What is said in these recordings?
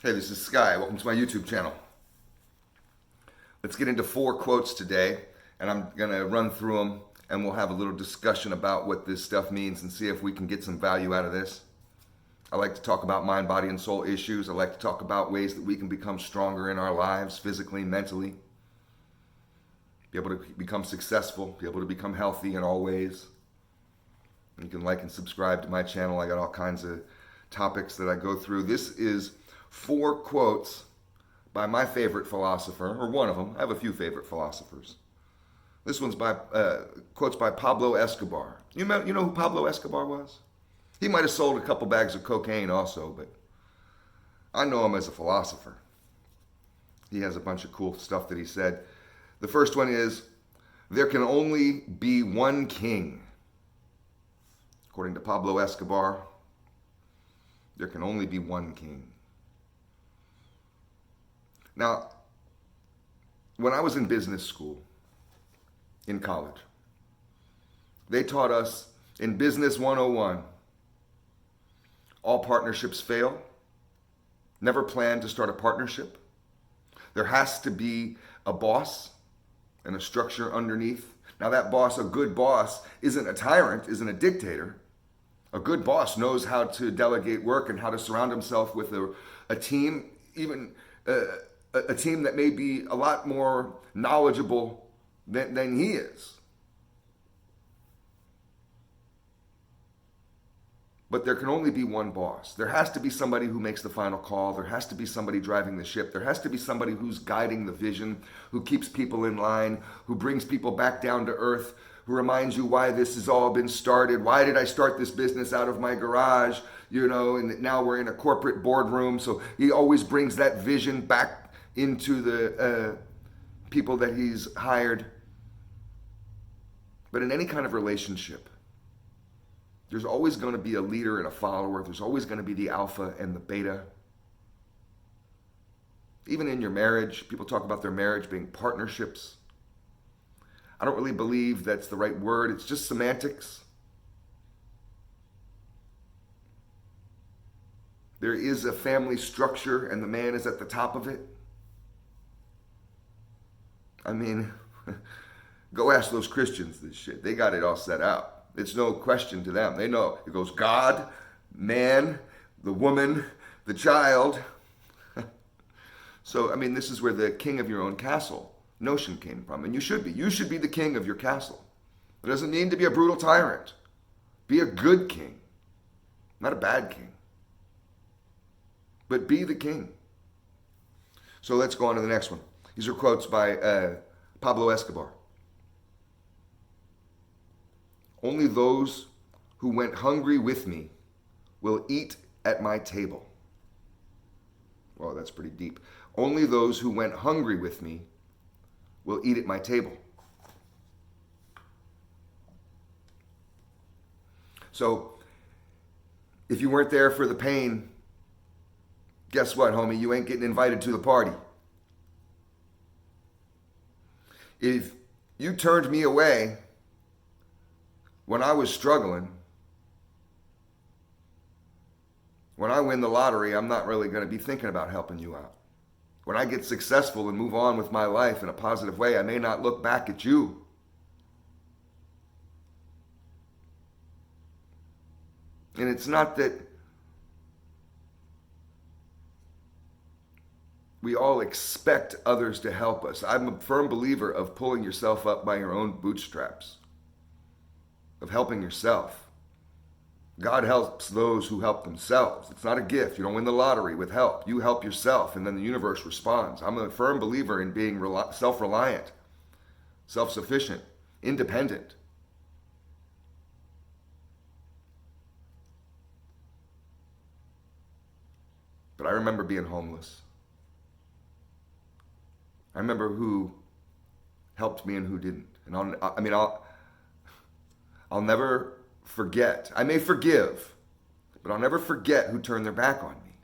Hey, this is Sky. Welcome to my YouTube channel. Let's get into 4 quotes today, and I'm going to run through them, and we'll have a little discussion about what this stuff means and see if we can get some value out of this. I like to talk about mind, body, and soul issues. I like to talk about ways that we can become stronger in our lives, physically, mentally, be able to become successful, be able to become healthy in all ways. You can like and subscribe to my channel. I got all kinds of topics that I go through. This is 4 quotes by my favorite philosopher, or one of them. I have a few favorite philosophers. This one's by quotes by Pablo Escobar. You know who Pablo Escobar was? He might have sold a couple bags of cocaine also, but I know him as a philosopher. He has a bunch of cool stuff that he said. The first one is, there can only be one king. According to Pablo Escobar, there can only be one king. Now, when I was in business school, in college, they taught us in Business 101, all partnerships fail. Never plan to start a partnership. There has to be a boss and a structure underneath. Now that boss, a good boss, isn't a tyrant, isn't a dictator. A good boss knows how to delegate work and how to surround himself with a team, even a team that may be a lot more knowledgeable than he is. But there can only be one boss. There has to be somebody who makes the final call. There has to be somebody driving the ship. There has to be somebody who's guiding the vision, who keeps people in line, who brings people back down to earth, who reminds you why this has all been started. Why did I start this business out of my garage? And now we're in a corporate boardroom. So he always brings that vision back into the people that he's hired. But in any kind of relationship, there's always going to be a leader and a follower. There's always going to be the alpha and the beta. Even in your marriage, people talk about their marriage being partnerships. I don't really believe that's the right word. It's just semantics. There is a family structure and the man is at the top of it. I mean, go ask those Christians this shit. They got it all set out. It's no question to them. They know. It goes God, man, the woman, the child. So, I mean, this is where the king of your own castle notion came from. And you should be. You should be the king of your castle. It doesn't mean to be a brutal tyrant. Be a good king, not a bad king. But be the king. So let's go on to the next one. These are quotes by Pablo Escobar. Only those who went hungry with me will eat at my table. Well, that's pretty deep. Only those who went hungry with me will eat at my table. So, if you weren't there for the pain, guess what, homie? You ain't getting invited to the party. If you turned me away when I was struggling, when I win the lottery, I'm not really going to be thinking about helping you out. When I get successful and move on with my life in a positive way, I may not look back at you. And it's not that we all expect others to help us. I'm a firm believer of pulling yourself up by your own bootstraps, of helping yourself. God helps those who help themselves. It's not a gift. You don't win the lottery with help. You help yourself, and then the universe responds. I'm a firm believer in being self-reliant, self-sufficient, independent. But I remember being homeless. I remember who helped me and who didn't. And I'll never forget. I may forgive, but I'll never forget who turned their back on me.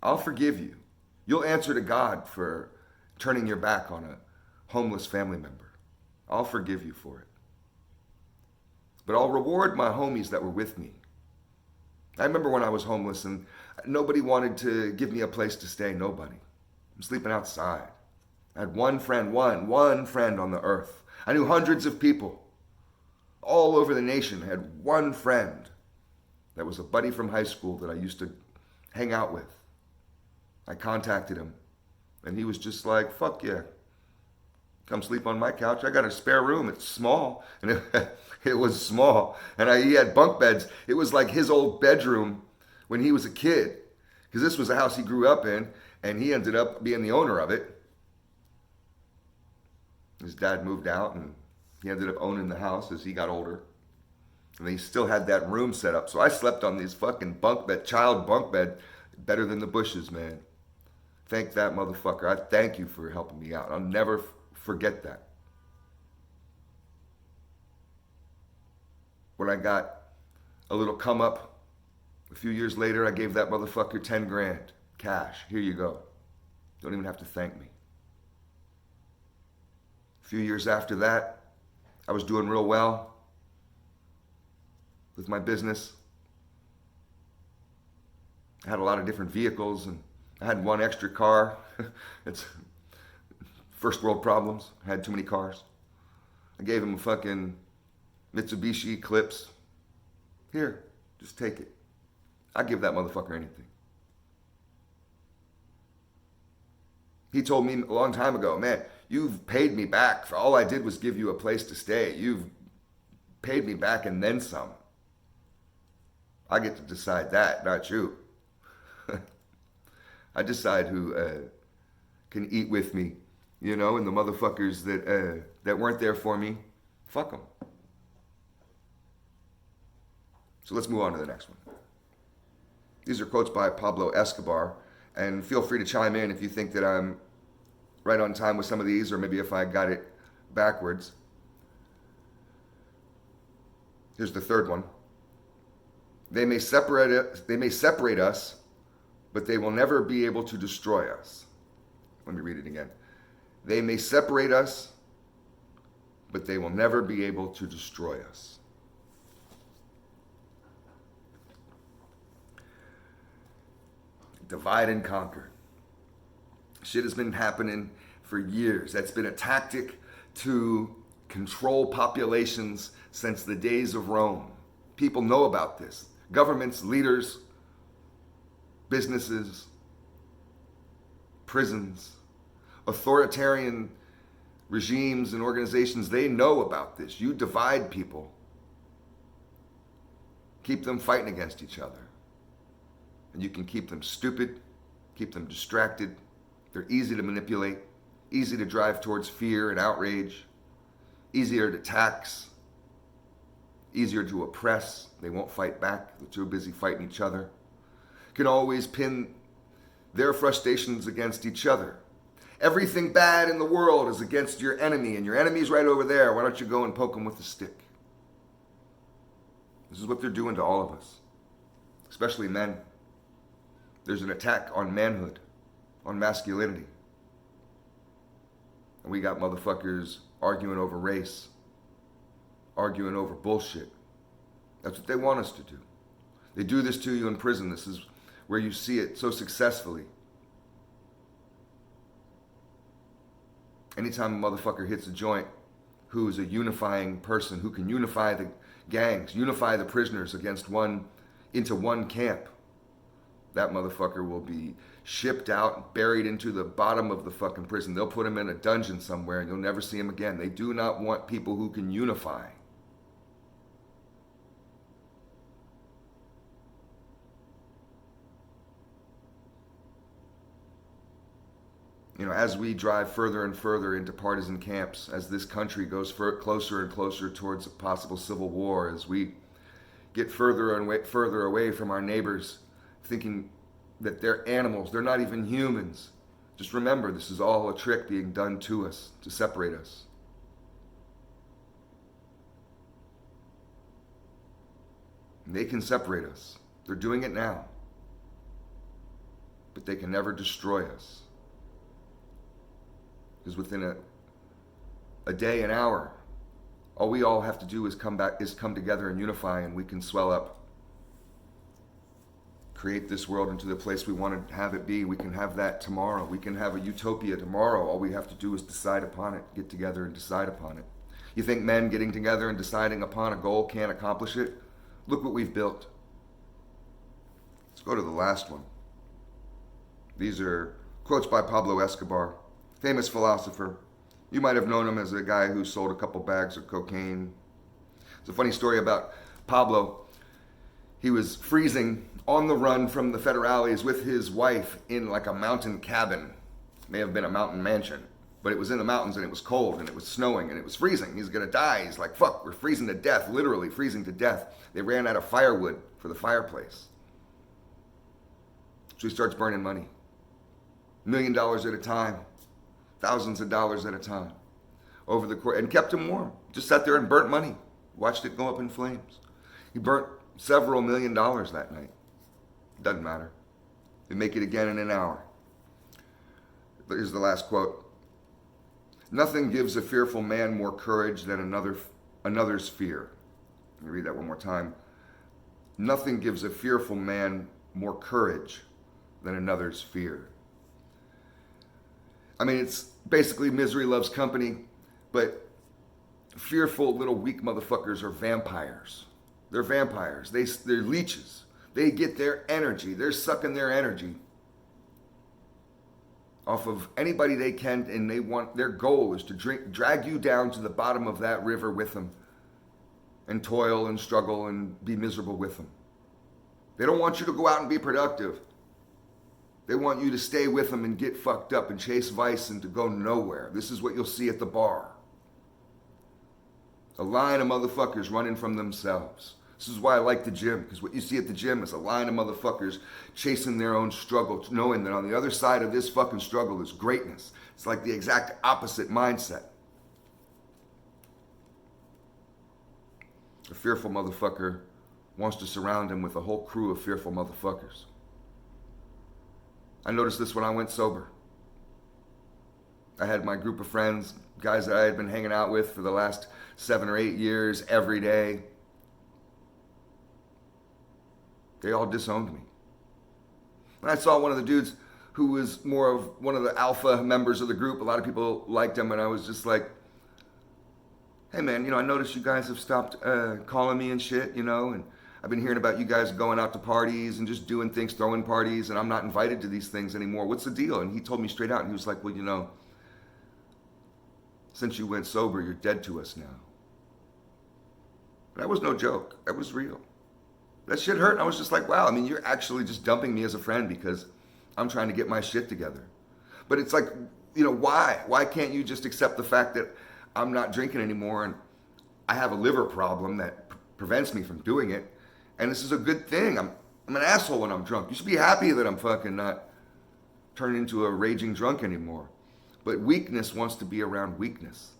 I'll forgive you. You'll answer to God for turning your back on a homeless family member. I'll forgive you for it. But I'll reward my homies that were with me, I remember when I was homeless and nobody wanted to give me a place to stay. Nobody. I'm sleeping outside. I had one friend on the earth. I knew hundreds of people all over the nation. I had one friend that was a buddy from high school that I used to hang out with. I contacted him and he was just like, fuck yeah. Come sleep on my couch. I got a spare room. It's small. And it was small. And he had bunk beds. It was like his old bedroom when he was a kid. Because this was a house he grew up in. And he ended up being the owner of it. His dad moved out and he ended up owning the house as he got older. And he still had that room set up. So I slept on these fucking child bunk bed, better than the bushes, man. Thank that motherfucker. I thank you for helping me out. I'll never forget that. When I got a little come up, a few years later, I gave that motherfucker 10 grand cash. Here you go. Don't even have to thank me. A few years after that, I was doing real well with my business. I had a lot of different vehicles and I had one extra car. It's first world problems. I had too many cars. I gave him a fucking Mitsubishi Eclipse. Here, just take it. I'd give that motherfucker anything. He told me a long time ago, man, you've paid me back. For all I did was give you a place to stay. You've paid me back and then some. I get to decide that, not you. I decide who can eat with me, you know, and the motherfuckers that weren't there for me, fuck them. So let's move on to the next one. These are quotes by Pablo Escobar, and feel free to chime in if you think that I'm right on time with some of these, or maybe if I got it backwards. Here's the third one. They may separate us, but they will never be able to destroy us. Let me read it again. They may separate us, but they will never be able to destroy us. Divide and conquer. Shit has been happening for years. That's been a tactic to control populations since the days of Rome. People know about this. Governments, leaders, businesses, prisons, authoritarian regimes and organizations, they know about this. You divide people. Keep them fighting against each other. And you can keep them stupid, keep them distracted. They're easy to manipulate, easy to drive towards fear and outrage, easier to tax, easier to oppress. They won't fight back. They're too busy fighting each other. Can always pin their frustrations against each other. Everything bad in the world is against your enemy, and your enemy's right over there. Why don't you go and poke him with a stick? This is what they're doing to all of us, especially men. There's an attack on manhood, on masculinity. And we got motherfuckers arguing over race, arguing over bullshit. That's what they want us to do. They do this to you in prison. This is where you see it so successfully. Anytime a motherfucker hits a joint who is a unifying person, who can unify the gangs, unify the prisoners into one camp, that motherfucker will be shipped out, buried into the bottom of the fucking prison. They'll put him in a dungeon somewhere and you'll never see him again. They do not want people who can unify. You know, as we drive further and further into partisan camps, as this country goes closer and closer towards a possible civil war, as we get further and further away from our neighbors, thinking that they're animals, they're not even humans. Just remember, this is all a trick being done to us to separate us. And they can separate us. They're doing it now. But they can never destroy us. Because within a day, an hour, all we all have to do is come together and unify, and we can swell up. create this world into the place we want to have it be. We can have that tomorrow. We can have a utopia tomorrow. All we have to do is decide upon it, get together and decide upon it. You think men getting together and deciding upon a goal can't accomplish it? Look what we've built. Let's go to the last one. These are quotes by Pablo Escobar, famous philosopher. You might have known him as a guy who sold a couple bags of cocaine. It's a funny story about Pablo. He was freezing on the run from the federales with his wife in like a mountain cabin. May have been a mountain mansion, but it was in the mountains and it was cold and it was snowing and it was freezing. He's gonna die. He's like, fuck, we're freezing to death, literally freezing to death. They ran out of firewood for the fireplace. So he starts burning money. $1 million at a time, thousands of dollars at a time, over the course, and kept him warm. Just sat there and burnt money, watched it go up in flames. He burnt several $1 million that night. Doesn't matter. They make it again in an hour. Here's the last quote. Nothing gives a fearful man more courage than another's fear. Let me read that one more time. Nothing gives a fearful man more courage than another's fear. I mean, it's basically misery loves company, but fearful little weak motherfuckers are vampires. They're vampires. They're leeches. They get their energy. They're sucking their energy off of anybody they can, and their goal is to drag you down to the bottom of that river with them and toil and struggle and be miserable with them. They don't want you to go out and be productive. They want you to stay with them and get fucked up and chase vice and to go nowhere. This is what you'll see at the bar. A line of motherfuckers running from themselves. This is why I like the gym, because what you see at the gym is a line of motherfuckers chasing their own struggle, knowing that on the other side of this fucking struggle is greatness. It's like the exact opposite mindset. A fearful motherfucker wants to surround him with a whole crew of fearful motherfuckers. I noticed this when I went sober. I had my group of friends, guys that I had been hanging out with for the last 7 or 8 years, every day. They all disowned me. And I saw one of the dudes who was more of one of the alpha members of the group. A lot of people liked him, and I was just like, hey man, I noticed you guys have stopped calling me and shit, and I've been hearing about you guys going out to parties and just doing things, throwing parties, and I'm not invited to these things anymore. What's the deal? And he told me straight out, and he was like, well, since you went sober, you're dead to us now. That was no joke. That was real. That shit hurt. And I was just like, wow, you're actually just dumping me as a friend because I'm trying to get my shit together. But it's like, why? Why can't you just accept the fact that I'm not drinking anymore and I have a liver problem that prevents me from doing it? And this is a good thing. I'm an asshole when I'm drunk. You should be happy that I'm fucking not turning into a raging drunk anymore. But weakness wants to be around weakness.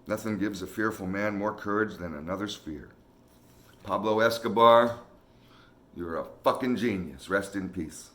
Nothing gives a fearful man more courage than another's fear. Pablo Escobar, you're a fucking genius. Rest in peace.